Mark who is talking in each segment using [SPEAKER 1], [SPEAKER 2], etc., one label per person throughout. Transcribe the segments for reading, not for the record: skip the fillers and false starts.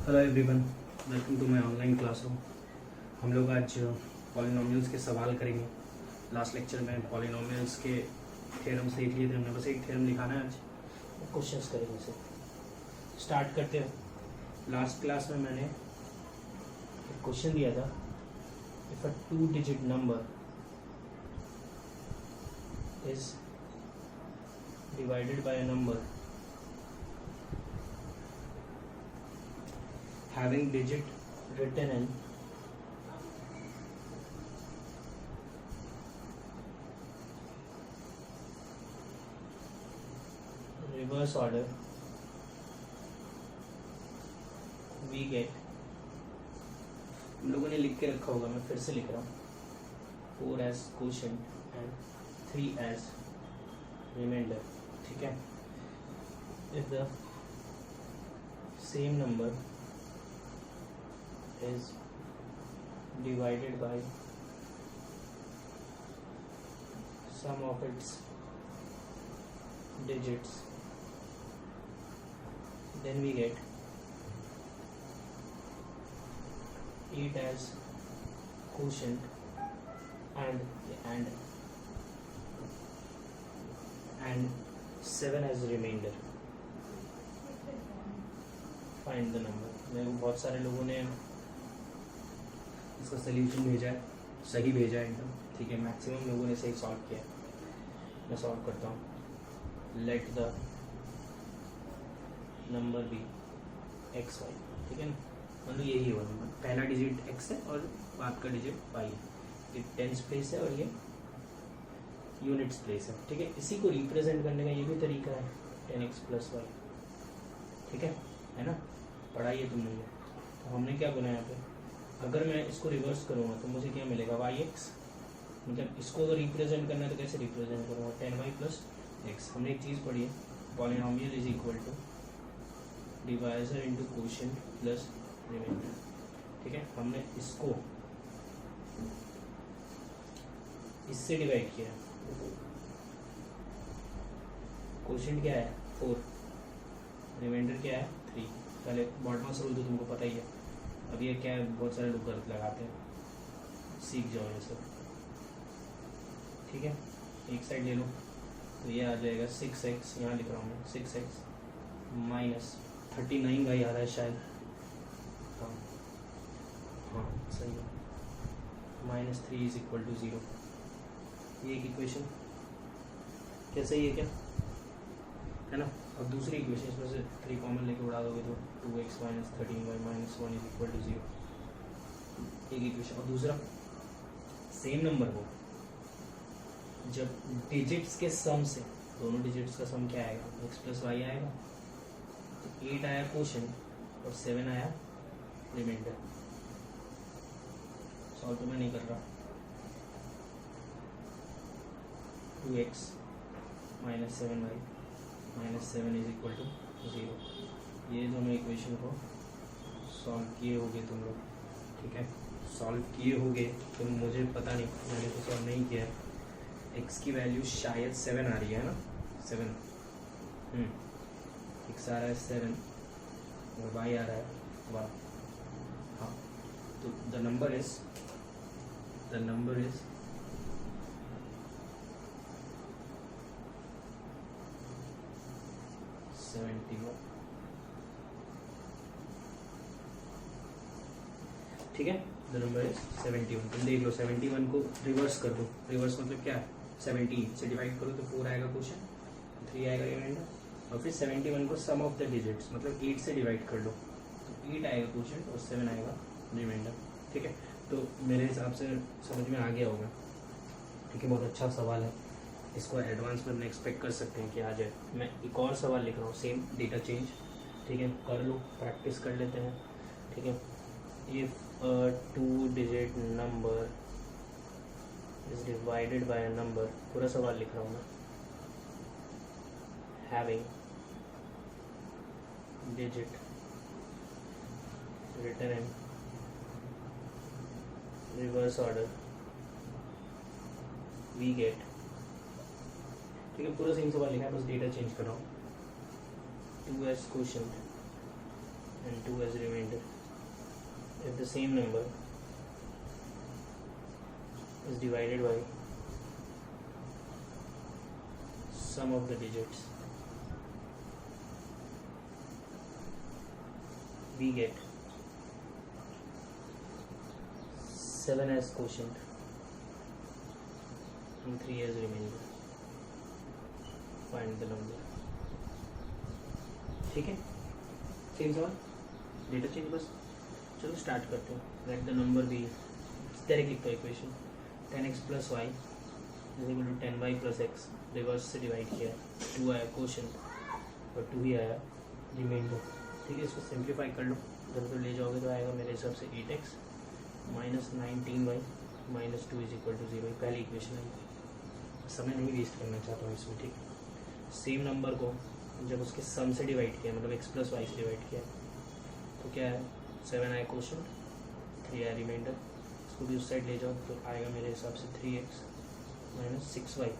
[SPEAKER 1] Hello everyone, welcome to my online classroom. हम लोग आज पॉलिनोमियल्स के सवाल करेंगे। लास्ट लेक्चर में पॉलिनोमियल्स के थ्योरम सीख लिए थे हमने, बस एक थ्योरम दिखाना है आज, क्वेश्चंस करेंगे। से स्टार्ट करते हैं। लास्ट क्लास में मैंने एक क्वेश्चन दिया था, if a 2 digit number is divided by a number having digit written in reverse order, we get, हम लोगों ने लिख के रखा होगा, मैं फिर से लिख रहा हूँ, 4 as quotient and 3 as remainder। ठीक है, if the same number is divided by sum of its digits, then we get 8 as quotient and 7 as remainder। find the number। मेरे को बहुत सारे लोगों ने इसका सल्यूशन भेजा है, सही भेजा है एकदम, ठीक है। मैक्सिमम लोगों ने सही सॉल्व किया है। मैं सॉल्व करता हूँ। Let the number be X Y, ठीक है ना। मतलब यही होगा नंबर, पहला डिजिट एक्स है और बाद का डिजिट वाई है। ये टेंस प्लेस है और ये यूनिट्स प्लेस है, ठीक है। इसी को रिप्रेजेंट करने का ये भी तरीका है, 10x + y, ठीक है ना। पढ़ाई है तुमने ये। तो हमने क्या बोला यहाँ पे, अगर मैं इसको रिवर्स करूँगा तो मुझे क्या मिलेगा, yx। मतलब इसको अगर रिप्रेजेंट करना है तो कैसे रिप्रेजेंट करूँगा, 10y + x। हमने एक चीज़ पढ़ी है, polynomial is equal to divisor into quotient plus remainder, ठीक है। हमने इसको इससे डिवाइड किया, क्वोशिएंट क्या है 4, रिमाइंडर क्या है 3। पहले बॉटमस रूल तो तुमको पता ही है। अब ये क्या है, बहुत सारे लोग गलत लगाते हैं, सीख जाओ ये सब, ठीक है। एक साइड ले लो तो ये आ जाएगा 6x, यहाँ लिख रहा हूँ मैं 6x - 39y आ रहा है शायद, हाँ सही है, -3 = 0। ये एक इक्वेशन क्या सही है, क्या है ना। अब दूसरी इक्वेशन, इसमें से 3 कॉमन लेके उड़ा दोगे तो 2x - 13y - 1 = 0। एक इक्वेशन। और दूसरा, सेम नंबर को जब डिजिट्स के सम से, दोनों डिजिट्स का सम क्या आएगा, x + y आएगा। तो 8 आया क्वोशिएंट और 7 आया रिमाइंडर। सॉल्व तो मैं नहीं कर रहा। 2x - 7y - 7 = 0। ये दोनों इक्वेशन को सॉल्व किए होगे तुम लोग, ठीक है। सॉल्व किए होगे तो मुझे पता नहीं, मैंने तो सॉल्व नहीं किया है। x की वैल्यू शायद 7 आ रही है ना, 7, x आ रहा है 7 और y आ रहा है 1। हाँ, तो द नंबर इज 71, ठीक है। The number is 71। तुम देख लो, 71 को रिवर्स कर दो। रिवर्स मतलब क्या है, 17 से डिवाइड करो तो 4 आएगा क्वोशिएंट, 3 आएगा रिमाइंडर, और फिर 71 को सम ऑफ द डिजिट्स मतलब 8 से डिवाइड कर लो तो 8 आएगा क्वोशिएंट और 7 आएगा रिमाइंडर, ठीक है। तो मेरे हिसाब से समझ में आ गया होगा, ठीक है। बहुत अच्छा सवाल है, इसको एडवांस में एक्सपेक्ट कर सकते हैं कि आ जाए। मैं एक और सवाल लिख रहा हूँ, सेम डेटा चेंज, ठीक है। कर लो, प्रैक्टिस कर लेते हैं, ठीक है। If a 2-digit number is divided by a number, पूरा सवाल लिख रहा हूँ मैं, having digit written in reverse order, we get, ठीक है। पूरा सेम सवाल लिखा है, बस डेटा चेंज कर रहा हूँ। 2s quotient and 2 as remainder. If the same number is divided by sum of the digits, we get 7 as quotient and 3 as remainder. Find the number. ठीक है, सेम सवाल, डेटा चेंज बस. चलो start करते हैं. Let the number be, direct लिखते हैं equation. 10x plus Y is equal to 10y plus X. Reverse से डिवाइड किया, 2 आया क्वोशंट और 2 ही आया रिमाइंडर. ठीक है, इसको सिंप्लीफाई कर लो. इधर उधर ले जाओगे तो आएगा मेरे हिसाब से 8x minus 19y minus 2 is equal to 0. पहली इक्वेशन है. समय नहीं वेस्ट करना चाहता हूँ इसमें. ठीक है, सेम नंबर को जब उसके सम से डिवाइड किया, मतलब x प्लस वाई से डिवाइड किया, तो क्या है, 7 आया क्वोशंट, 3 आया रिमाइंडर. इसको भी उस साइड ले जाओ तो आएगा मेरे हिसाब से 3x minus 6y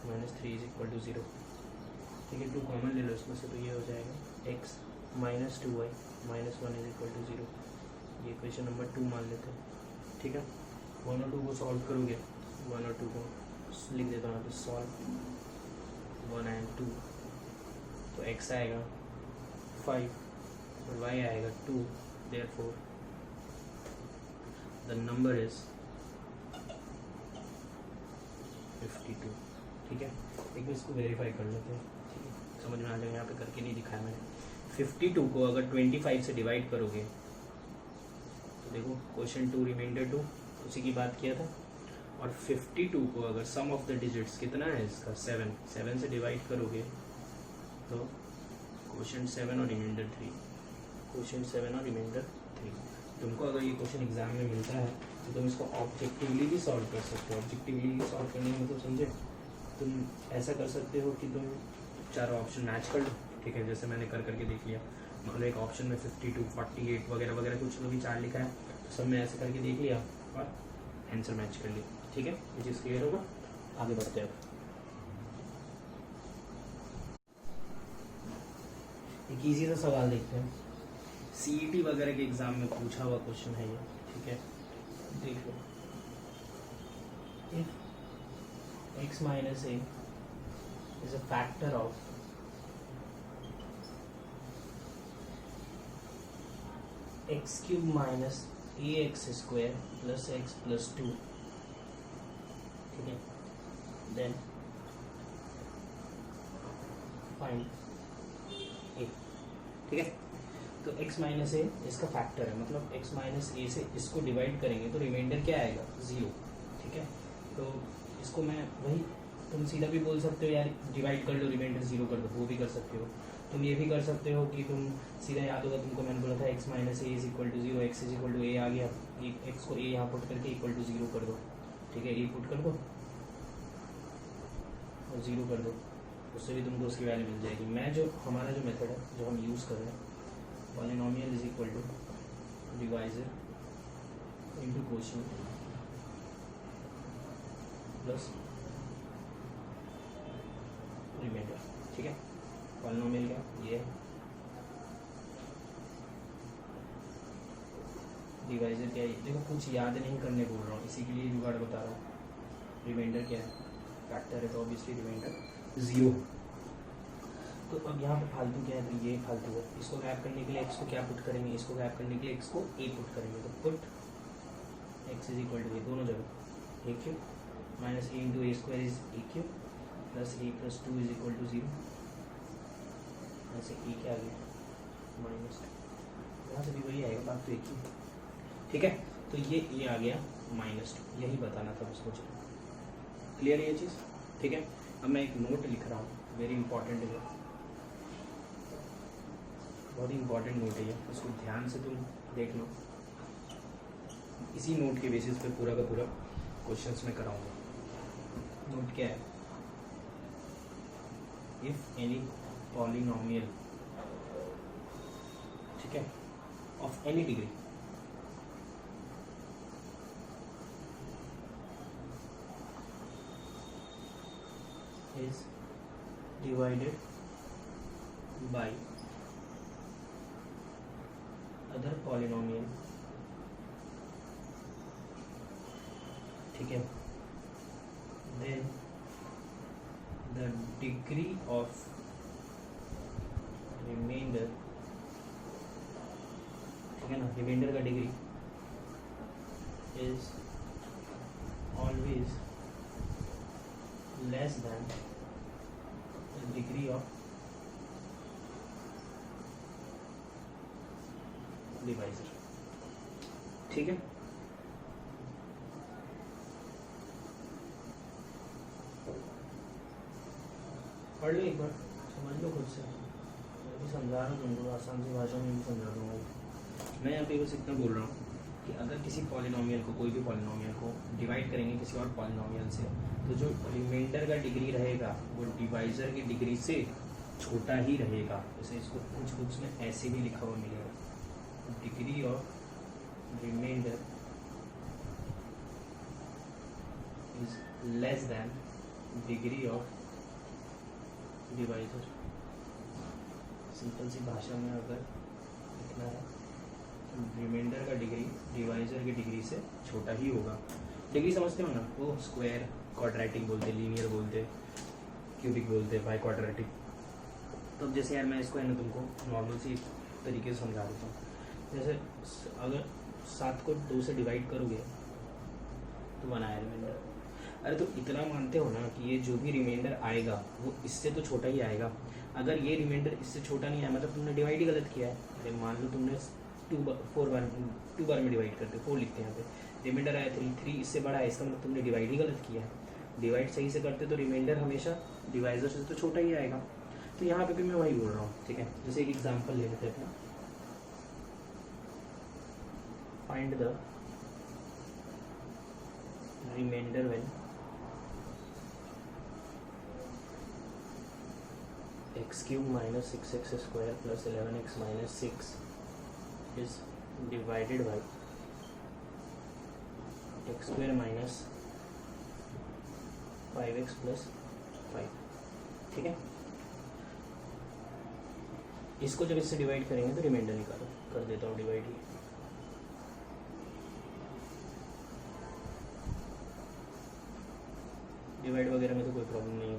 [SPEAKER 1] minus 3 is equal to 0. ठीक है, 2 कॉमन ले लो इसमें से, तो ये हो जाएगा x minus 2y minus 1 is equal to 0. ये इक्वेशन नंबर 2 मान लेते हैं. ठीक है, 1 और 2 को सॉल्व करोगे, 1 और 2 को लिख देता हूँ यहाँ पे सॉल्व. 1 एंड 2, तो x आएगा 5 और y आएगा 2. Therefore the number is 52. ठीक है, एक बार इसको वेरीफाई कर लेते हैं. ठीक है, समझ में आ जाएगा. यहाँ पे करके नहीं दिखाया मैंने. 52 को अगर 25 से डिवाइड करोगे तो देखो क्वेश्चन 2 रिमाइंडर 2 उसी की बात किया था. और 52 को अगर सम ऑफ द डिजिट्स कितना है इसका 7 से डिवाइड करोगे तो क्वेश्चन 7 और रिमाइंडर 3. क्वेश्चन 7 और रिमाइंडर 3. तुमको अगर ये क्वेश्चन एग्जाम में मिलता है तो तुम इसको ऑब्जेक्टिवली भी सॉल्व कर सकते हो. ऑब्जेक्टिवली सॉल्व करने में मतलब समझे, तुम ऐसा कर सकते हो कि तुम चारों ऑप्शन मैच कर लो. ठीक है, जैसे मैंने कर करके देख लिया. मतलब एक ऑप्शन में 52, 48 वगैरह वगैरह कुछ तो भी 4 लिखा है, तो सब में ऐसे करके देख लिया और आंसर मैच कर लिया. ठीक है, ये चीज़ क्लियर होगा. आगे बढ़ते हैं. एक इजी सा सवाल देखते हैं. सीईटी वगैरह के एग्जाम में पूछा हुआ क्वेश्चन है ये. ठीक है, देख लो. If x minus A is a factor of X cube minus A X square plus X plus 2. ठीक है, देन फाइंड ए. ठीक है, तो x माइनस ए इसका फैक्टर है, मतलब x माइनस ए से इसको डिवाइड करेंगे तो रिमाइंडर क्या आएगा, 0. ठीक है, तो इसको मैं वही, तुम सीधा भी बोल सकते हो यार डिवाइड कर लो रिमाइंडर 0 कर दो, वो भी कर सकते हो. तुम ये भी कर सकते हो कि तुम सीधा, याद होगा तुमको मैंने बोला था x minus A is equal to 0, X is equal to A आ गया, x को a यहाँ पुट करके इक्वल टू 0 कर दो. ठीक है, a पुट कर दो और 0 कर दो, उससे भी तुमको उसकी वैल्यू मिल जाएगी. मैं जो हमारा जो मेथड है जो हम यूज़ कर रहे हैं, polynomial is equal to divisor into quotient plus remainder. ठीक है, पॉलिनोमियल क्या ये है, डिवाइजर क्या है. देखो कुछ याद नहीं करने बोल रहा हूँ, इसी के लिए जुगाड़ बता रहा हूँ. रिमाइंडर क्या है, फैक्टर है, तो ऑब्वियसली रिमाइंडर 0. तो अब यहाँ पे फालतू क्या है, तो ये फालतू है. इसको गैप करने के लिए x को क्या पुट करेंगे, इसको गैप करने के लिए x को a पुट करेंगे. तो put x is equal to A, दोनों जगह a cube minus A into A square is A cube plus A plus 2 is equal to 0. ऐसे ए क्या आ गया माइनस 2, यहाँ से भी वही आएगा, बात तो एक ही. ठीक है, तो ये ए आ गया माइनस 2, यही बताना था उसको. चलो क्लियर है ये चीज़. ठीक है, अब मैं एक नोट लिख रहा हूँ, वेरी इंपॉर्टेंट है, बहुत ही इंपॉर्टेंट नोट है ये, इसको ध्यान से तुम देख लो. इसी नोट के बेसिस पे पूरा का पूरा क्वेश्चंस में कराऊंगा. नोट क्या है, इफ एनी पॉलिनोमियल, ठीक है, of any degree is divided by polynomial, ठीक है, then the degree of remainder, ठीक है ना, रिमाइंडर का degree is always less than the degree of divisor, ठीक है। पढ़ लो एक बार, समझ लो खुद से, मैं भी समझा रहा हूँ तुमको, आसान सी भाषा में भी समझा दूंगा। मैं यहाँ पे बस इतना बोल रहा हूँ कि अगर किसी पॉलिनोमियल को, कोई भी पॉलिनोमियल को डिवाइड करेंगे किसी और पॉलिनोमियल से, तो जो रिमाइंडर का डिग्री रहेगा वो डिवाइजर की डिग्री से छोटा ही रहेगा। जैसे इसको कुछ बुक्स में ऐसे भी लिखा हुआ मिलेगा, degree of remainder is less than degree of divisor. Simple सी भाषा में अगर लिखना है तो रिमाइंडर का डिग्री डिवाइजर की डिग्री से छोटा ही होगा। डिग्री समझते हो ना, वो स्क्वायर, क्वाड्रेटिक बोलते, लीनियर बोलते, क्यूबिक बोलते, बाई क्वाड्रेटिक। तो अब जैसे यार मैं इसको है ना तुमको नॉर्मल सी तरीके से समझा देता हूँ। जैसे अगर 7 को 2 से डिवाइड करोगे तो 1 आया रिमाइंडर। अरे तो इतना मानते हो ना कि ये जो भी रिमाइंडर आएगा वो इससे तो छोटा ही आएगा। अगर ये रिमाइंडर इससे छोटा नहीं आया मतलब तुमने डिवाइड ही गलत किया है। अरे मान लो तुमने 2 बार में डिवाइड करते, 4 लिखते हैं यहाँ पे, रिमाइंडर आया 3 इससे बड़ा है, इसका मतलब तुमने डिवाइड ही गलत किया है। डिवाइड सही से करते तो रिमाइंडर हमेशा डिवाइजर से तो छोटा ही आएगा। तो यहाँ पे भी मैं वही बोल रहा हूँ, ठीक है। जैसे एक एग्जाम्पल ले लेते हैं अपना, find the remainder when x³ - 6x² + 11x - 6 is divided by x² - 5x + 5, ठीक है। इसको जब इससे डिवाइड करेंगे तो रिमाइंडर निकालो, कर देता हूँ डिवाइड ही। डिवाइड वगैरह में तो कोई प्रॉब्लम नहीं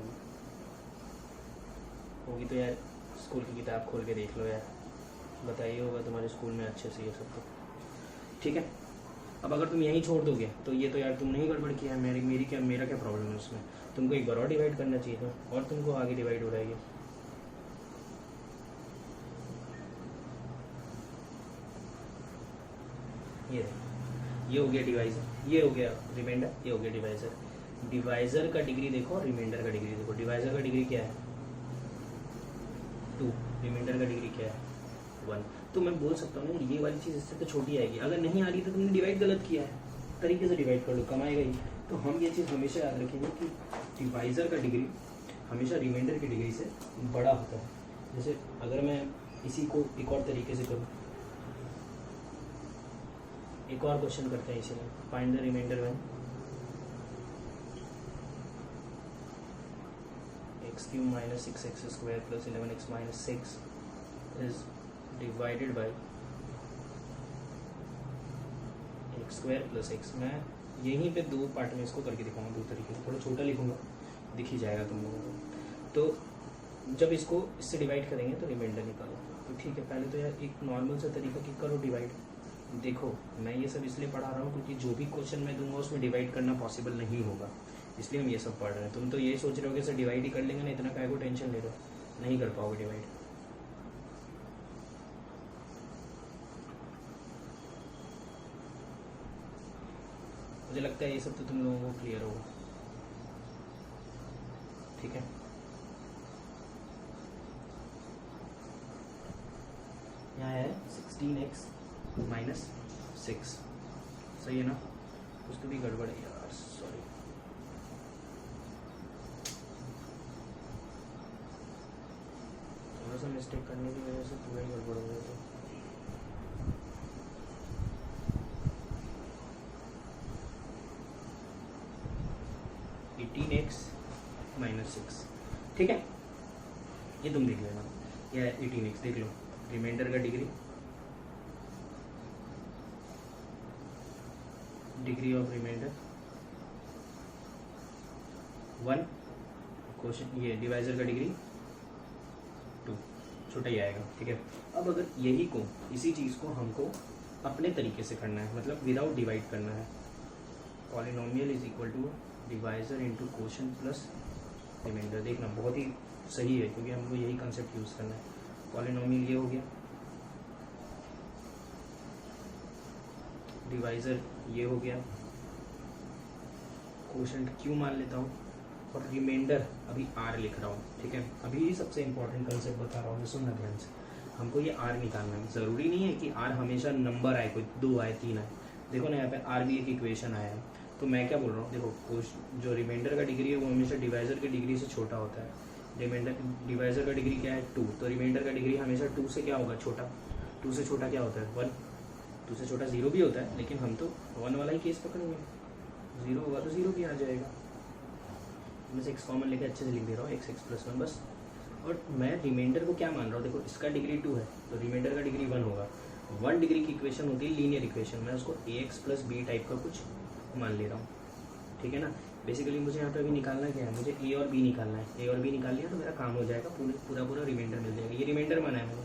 [SPEAKER 1] होगी तो यार स्कूल की किताब खोल के देख लो यार, बताइए होगा तुम्हारे स्कूल में अच्छे से ये सब तो, ठीक है। अब अगर तुम यहीं छोड़ दोगे तो ये तो यार तुमने ही गड़बड़ किया है। मेरा क्या प्रॉब्लम है उसमें? तुमको एक बार और डिवाइड करना चाहिए था और तुमको आगे डिवाइड हो रहा है ये हो गया डिवाइजर, ये हो गया रिमाइंडर, ये हो गया डिवाइजर। डिवाइजर का डिग्री देखो, रिमाइंडर का डिग्री देखो। डिवाइजर का डिग्री क्या है 2, रिमाइंडर का डिग्री क्या है 1। तो मैं बोल सकता हूँ ना ये वाली चीज़ इससे तो छोटी आएगी। अगर नहीं आ रही तो तुमने डिवाइड गलत किया है, तरीके से डिवाइड कर लो, कमाएगा ही। तो हम ये चीज़ हमेशा याद रखेंगे कि डिवाइजर का डिग्री हमेशा रिमाइंडर की डिग्री से बड़ा होता है। जैसे अगर मैं इसी को एक और तरीके से करूँ, एक और क्वेश्चन करते हैं इसी में, find the remainder when x³ - 6x² + 11x - 6 is divided by x² + x। मैं यहीं पे 2 पार्ट में इसको करके दिखाऊंगा, 2 तरीके से, थोड़ा छोटा लिखूंगा, दिख ही जाएगा तुम लोगों को। तो जब इसको इससे डिवाइड करेंगे तो रिमाइंडर निकालो। तो ठीक है, पहले तो यार एक नॉर्मल सा तरीका कि करो डिवाइड। देखो मैं ये सब इसलिए पढ़ा रहा हूँ क्योंकि जो भी क्वेश्चन मैं दूंगा उसमें डिवाइड करना पॉसिबल नहीं होगा, इसलिए हम ये सब पढ़ रहे हैं। तुम तो ये सोच रहे हो कि सर डिवाइड ही कर लेंगे ना, इतना काहे को टेंशन ले रहे हो, नहीं कर पाओगे डिवाइड। मुझे लगता है ये सब तो तुम लोगों को क्लियर होगा, ठीक है। यहाँ है 16x - 6, सही है ना? कुछ तो भी गड़बड़ है यार, सॉरी। थोड़ा सा मिस्टेक करने की वजह से पूरा ही गड़बड़ हो गया। तो 18x - 6, ठीक है। ये तुम देख लेना, यह 18x देख लो, रिमाइंडर का degree degree of remainder 1, question ये डिवाइजर का डिग्री 2, छोटा ही आएगा, ठीक है। अब अगर यही को इसी चीज़ को हमको अपने तरीके से करना है, मतलब विदाउट डिवाइड करना है, polynomial is equal to divisor into quotient plus remainder. देखना बहुत ही सही है क्योंकि हमको यही कंसेप्ट यूज़ करना है। पॉलिनोमियल ये हो गया, डिवाइजर ये हो गया, क्वोशंट क्यू मान लेता हूँ और रिमाइंडर अभी आर लिख रहा हूँ, ठीक है। अभी सबसे इंपॉर्टेंट कंसेप्ट बता रहा हूँ, सुनना ध्यान से। हमको ये आर निकालना है, ज़रूरी नहीं है कि आर हमेशा नंबर आए, कोई 2 आए 3 आए। देखो ना यहाँ पे आर भी एक इक्वेशन आया है, तो मैं क्या बोल रहा हूँ, देखो जो रिमाइंडर का डिग्री है वो हमेशा डिवाइजर की डिग्री से छोटा होता है। डिवाइजर का डिग्री क्या है 2, तो रिमाइंडर का डिग्री हमेशा 2 से क्या होगा, छोटा। 2 से छोटा क्या होता है 1, 2 से छोटा 0 भी होता है, लेकिन हम तो 1 वाला ही केस पकड़ेंगे। 0 होगा तो 0 भी आ जाएगा। मैं x कॉमन लेके अच्छे से लिख दे रहा हूँ, x + 1 बस। और मैं रिमाइंडर को क्या मान रहा हूँ, देखो इसका डिग्री 2 है तो रिमाइंडर का डिग्री 1 होगा। 1 डिग्री की इक्वेशन होती है लीनियर इक्वेशन, मैं उसको ax + b टाइप का कुछ मान ले रहा हूँ, ठीक है ना। बेसिकली मुझे यहाँ पे अभी निकालना क्या है, मुझे a और b निकालना है। a और b निकाल लिया तो मेरा काम हो जाएगा, पूरा रिमाइंडर मिल जाएगा। ये रिमाइंडर माना है मैंने,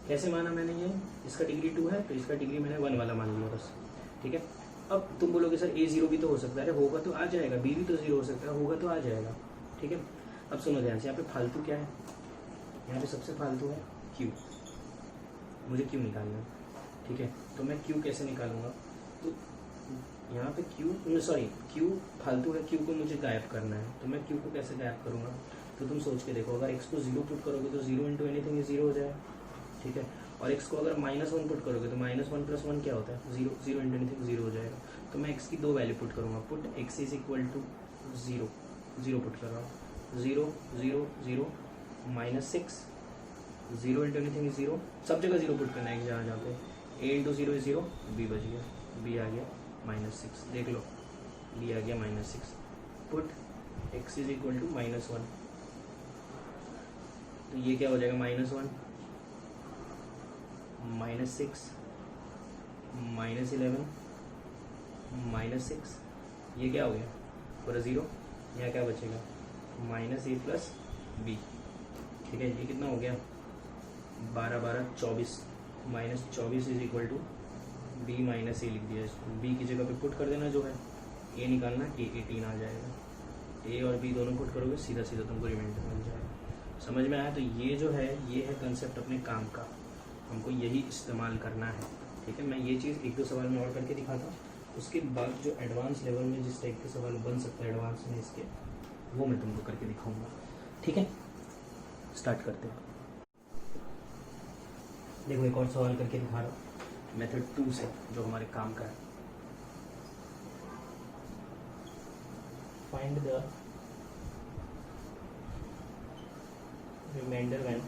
[SPEAKER 1] कैसे माना मैंने, ये इसका डिग्री 2 है तो इसका डिग्री मैंने 1 वाला मान लिया बस, ठीक है। अब तुम बोलोगे सर a 0 भी तो हो सकता है, अरे होगा तो आ जाएगा, b भी तो 0 हो सकता है, होगा तो आ जाएगा, ठीक है। अब सुनो ध्यान से, यहाँ पे फालतू क्या है, यहाँ पे सबसे फालतू है q, मुझे q निकालना है, ठीक है। तो मैं q कैसे निकालूंगा, तो यहाँ पे q फालतू है, q को मुझे गायब करना है, तो मैं q को कैसे गायब करूँगा, तो तुम सोच के देखो, अगर x को 0 पुट करोगे तो 0 इंटू एनीथिंग ये 0 हो जाएगा, ठीक है। और x को अगर -1 पुट करोगे तो -1 + 1 क्या होता है 0, 0 इंटू एनीथिंग 0 हो जाएगा। तो मैं x की 2 वैल्यू पुट करूँगा, put x is equal to 0, 0 put कर रहा हूँ, 0 0 0 -6, 0 इंटू एनीथिंग 0, सब जगह 0 पुट करना है जहाँ जहाँ पे। a इंटू 0 इज 0, b बच गया, b आ गया -6, देख लो b आ गया -6, put x is equal to -1, तो ये क्या हो जाएगा -1 -6 -11 -6, ये क्या हो गया पूरा 0, यहाँ क्या बचेगा -a + b, ठीक है। ये कितना हो गया 12 12 24, -24 is equal to b - a लिख दिया इसको, b की जगह पे पुट कर देना जो है, a निकालना, a 18 आ जाएगा, a और b दोनों पुट करोगे सीधा सीधा तुमको रिमाइंडर मिल जाएगा। समझ में आया। तो ये जो है ये है कंसेप्ट अपने काम का, हमको यही इस्तेमाल करना है, ठीक है। मैं ये चीज़ 1-2 सवाल में और करके दिखाता हूँ, उसके बाद जो एडवांस लेवल में जिस टाइप के सवाल बन सकता है एडवांस में इसके, वो मैं तुमको करके दिखाऊंगा, ठीक है। स्टार्ट करते हैं। देखो एक और सवाल करके दिखा रहा हूँ मेथड 2 से, जो हमारे काम का है। Find the remainder when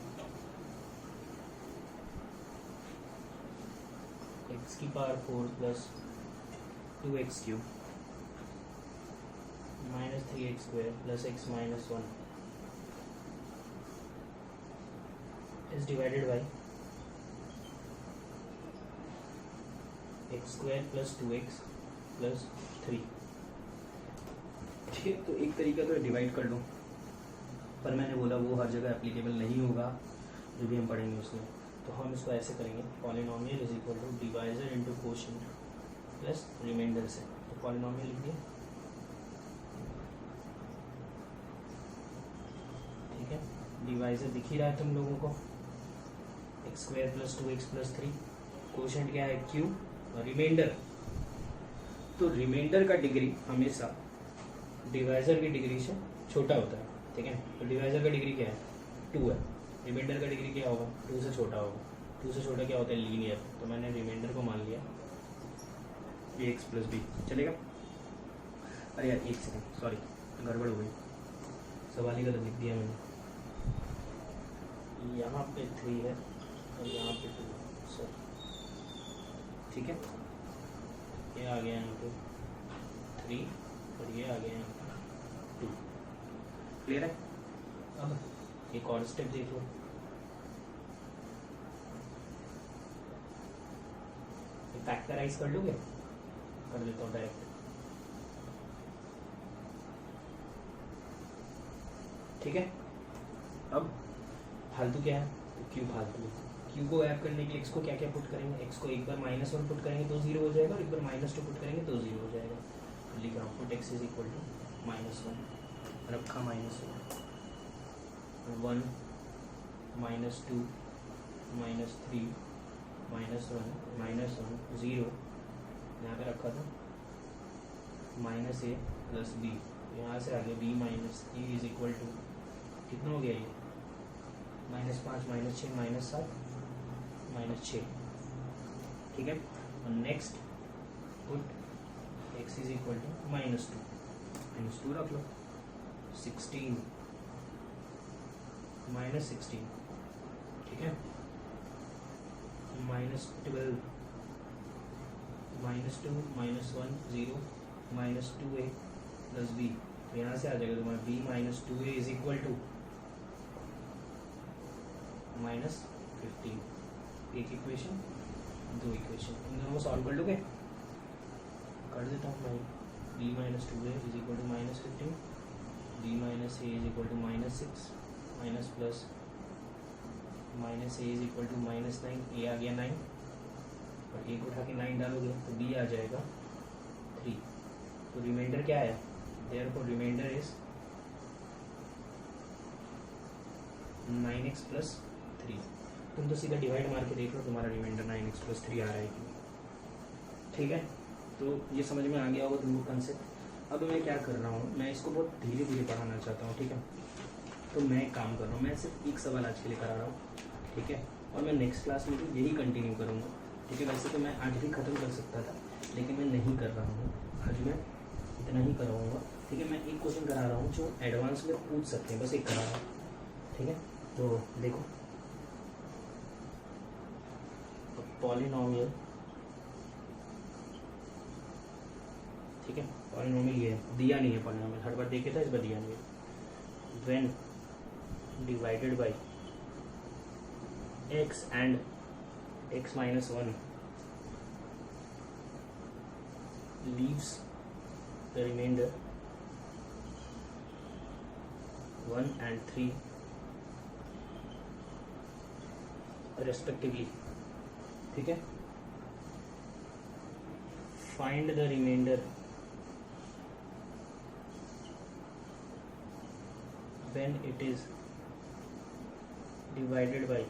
[SPEAKER 1] x⁴ + 2x³ -3x² + x - 1 is divided by x² + 2x + 3। ठीक है, तो एक तरीका तो डिवाइड कर लो, पर मैंने बोला वो हर जगह एप्लीकेबल नहीं होगा, जो भी हम पढ़ेंगे उसमें। तो हम इसको ऐसे करेंगे, polynomial is equal to divisor into quotient plus remainder से। तो पॉलिनोमियल लिख दिया, ठीक है। डिवाइजर दिख ही रहा है तुम लोगों को, x² + 2x + 3। क्वोशंट क्या है q, और रिमाइंडर, तो रिमाइंडर का डिग्री हमेशा डिवाइजर की डिग्री से छोटा होता है, ठीक है। तो डिवाइजर का डिग्री क्या है 2 है, रिमाइंडर का डिग्री क्या होगा 2 से छोटा होगा। 2 से छोटा क्या होता है लीनियर, तो मैंने रिमाइंडर को मान लिया ax + b, चलेगा। अरे यार एक सेकंड, सॉरी गड़बड़ हो गई, सवाल ही गलत लिख दिया मैंने, यहाँ पे 3 है और यहाँ पे 2 है, सॉरी, ठीक है। ये आ गया यहाँ पे 3 और ये आ गया यहाँ पे 2, क्लियर है। अब एक और स्टेप देख लो, फैक्टराइज कर लोगे, कर लेता हूँ डायरेक्ट। ठीक है। अब फालतू क्या है, तो क्यू फालतू है। क्यू को गैप करने के लिए एक्स को क्या क्या पुट करेंगे, एक्स को एक बार -1 पुट करेंगे तो 0 हो जाएगा, और एक बार -2 पुट करेंगे तो 0 हो जाएगा। तो लिख रहा हूँ put x is equal to -1, रखा -1, 1 -2 -3 -1 -1 0, यहाँ पे रखा था -a + b, यहाँ से आगे b - a is equal to कितना हो गया ये, -5 -6 -7 -6, ठीक है। और next put x is equal to -2 रख लो, 16 -16, ठीक है, -12 -2 -1 0 -2a + b, तो यहाँ से आ जाएगा तुम्हारा b - 2a is equal to -15। एक इक्वेशन, दो इक्वेशन, इन दोनों को सॉल्व कर लोगे, कर देता हूँ मैं। b - 2a is equal to -15, b - a is equal to -6 minus plus -a is equal to -9, a आ गया 9, और 1 उठा के 9 डालोगे तो b आ जाएगा 3। तो रिमाइंडर क्या है, देयरफॉर रिमाइंडर इज 9x + 3। तुम तो सीधा डिवाइड मार के देख लो तुम्हारा रिमाइंडर 9x + 3 आ रहा है कि, ठीक है। तो ये समझ में आ गया होगा तुमको कंसेप्ट। अब मैं क्या कर रहा हूँ, मैं इसको बहुत धीरे धीरे पढ़ाना चाहता हूँ, ठीक है। तो मैं एक काम कर रहा हूँ, मैं सिर्फ एक सवाल आज के लिए करा रहा हूँ, ठीक है, और मैं नेक्स्ट क्लास में भी यही कंटिन्यू करूँगा, ठीक है। वैसे तो मैं आज भी ख़त्म कर सकता था, लेकिन मैं नहीं कर रहा हूँ, आज मैं इतना ही कराऊँगा, ठीक है। मैं एक क्वेश्चन करा रहा हूँ जो एडवांस में पूछ सकते हैं, बस एक करा रहा हूँ, ठीक है। तो देखो, पॉलिनोमियल, ठीक है, पॉलिनोमियल ये दिया नहीं है, पॉलिनोमियल हर बार देखे था, इस बार दिया नहीं है। When divided by x and x - 1 leaves the remainder 1 and 3 respectively, ठीक है। Find the remainder when it is divided by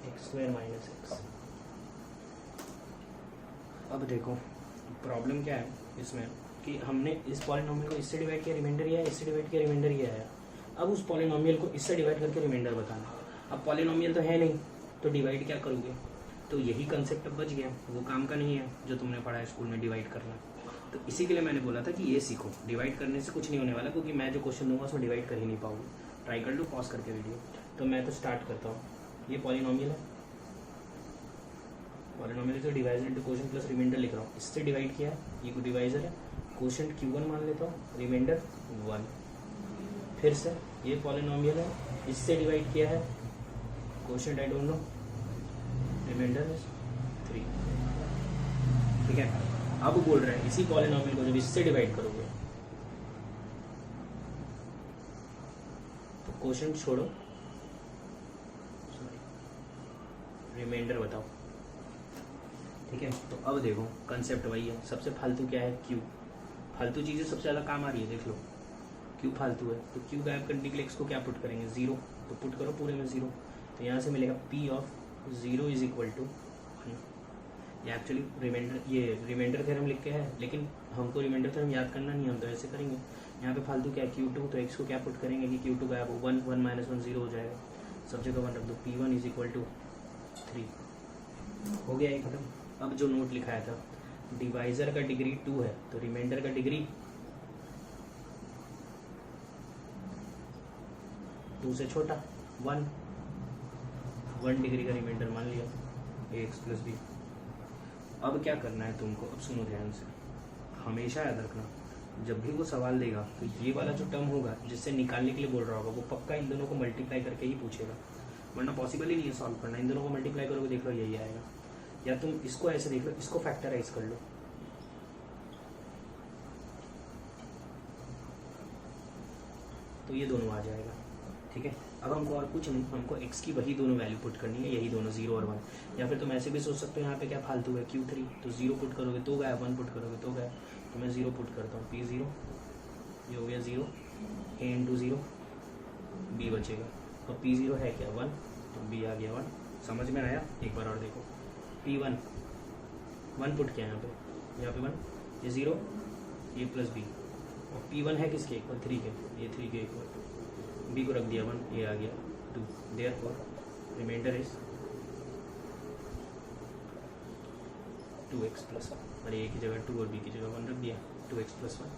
[SPEAKER 1] x² - x। अब देखो प्रॉब्लम क्या है इसमें कि हमने इस पॉलिनोमियल को इससे डिवाइड किया, रिमाइंडर ये है, इससे डिवाइड किया, रिमाइंडर ये है। अब उस पॉलिनोमियल को इससे डिवाइड करके रिमाइंडर बताना। अब पॉलिनोमियल तो है नहीं, तो डिवाइड क्या करोगे, तो यही कंसेप्ट अब बच गया, वो काम का नहीं है जो तुमने पढ़ा है स्कूल में, डिवाइड करना। तो इसी के लिए मैंने बोला था कि ये सीखो, डिवाइड करने से कुछ नहीं होने वाला, क्योंकि मैं जो क्वेश्चन दूंगा उसमें डिवाइड कर ही नहीं पाऊंगी। ट्राई कर लो पॉज करके वीडियो। तो मैं तो स्टार्ट करता हूँ, ये पॉलिनोमियल है, पॉलिनोमियल से divisor into quotient plus remainder लिख रहा हूँ, इससे डिवाइड किया है, ये को डिवाइजर है, क्वोशिएंट Q1 मान लेता हूँ, रिमाइंडर 1। फिर से ये पॉलिनोमियल है, इससे डिवाइड किया है, quotient I don't know, remainder 3, ठीक है। अब बोल रहे हैं इसी पॉलिनोमियल को जब इससे डिवाइड करोगे तो क्वोशिएंट छोड़ो, रिमाइंडर बताओ, ठीक है। तो अब देखो कंसेप्ट वही है, सबसे फालतू क्या है, क्यू। फालतू चीज़ें सबसे ज़्यादा काम आ रही है, देख लो क्यू फालतू है, तो क्यू गायब करने के लिए इसको क्या पुट करेंगे, 0, तो पुट करो पूरे में 0, तो यहाँ से मिलेगा P of 0 is equal to 1। ये एक्चुअली रिमाइंडर, ये रिमाइंडर थ्योरम लिख के है, लेकिन हमको रिमाइंडर थ्योरम याद करना नहीं, हम तो ऐसे करेंगे। यहाँ पे फालतू क्या है, Q2, तो x को क्या पुट करेंगे कि Q2 गायब हो, 1 1 - 1 0 हो जाएगा, सब जगह 1 रख दो, P1 इज इक्वल टू 3, हो गया ये खत्म। अब जो नोट लिखाया था, डिवाइजर का डिग्री 2 है, तो रिमाइंडर का डिग्री 2 से छोटा 1 डिग्री का रिमाइंडर मान लिया, ax + b। अब क्या करना है तुमको, अब सुनो ध्यान से, हमेशा याद रखना, जब भी वो सवाल देगा तो ये वाला जो टर्म होगा जिससे निकालने के लिए बोल रहा होगा, वो पक्का इन दोनों को मल्टीप्लाई करके ही पूछेगा, वरना पॉसिबल ही नहीं है सॉल्व करना। इन दोनों को मल्टीप्लाई करोगे, देख लो यही आएगा, या तुम इसको ऐसे देख लो, इसको फैक्टराइज कर लो, तो ये दोनों आ जाएगा, ठीक है। अब हमको और कुछ नहीं, हमको x की वही दोनों वैल्यू पुट करनी है, यही दोनों 0 और 1। या फिर तुम ऐसे भी सोच सकते हो यहाँ पे क्या फालतू है Q3, तो 0 पुट करोगे तो गया, 1 पुट करोगे तो गया, तो मैं 0 पुट करता हूँ, P0 ये हो गया 0, A इंटू 0, B बचेगा, और P0 है क्या 1, तो B आ गया 1। समझ में आया? एक बार और देखो, P1 1 पुट किया यहाँ पे 1, ये 0, ये प्लस B, और P1 है किसके इक्वल 3 के, ये 3 के इक्वल, B को रख दिया 1, ये आ गया 2, therefore reminder is 2x plus 1, और A की जगह 2 और B की जगह 1 रख दिया, 2x प्लस 1।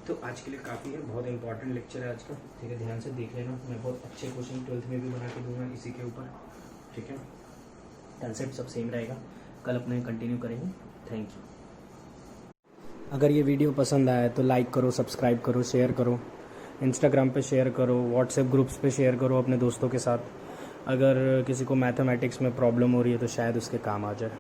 [SPEAKER 1] तो आज के लिए काफ़ी है, बहुत इंपॉर्टेंट लेक्चर है आज का, ठीक है, ध्यान से देख लेना। मैं बहुत अच्छे क्वेश्चन 12th में भी बना के दूंगा इसी के ऊपर, ठीक है। कंसेप्ट सब सेम रहेगा, कल अपने कंटिन्यू करेंगे। Thank you. अगर ये वीडियो पसंद आया तो लाइक करो, सब्सक्राइब करो, शेयर करो, इंस्टाग्राम पे शेयर करो, व्हाट्सएप ग्रुप्स पे शेयर करो अपने दोस्तों के साथ। अगर किसी को मैथमेटिक्स में प्रॉब्लम हो रही है तो शायद उसके काम आ जाए।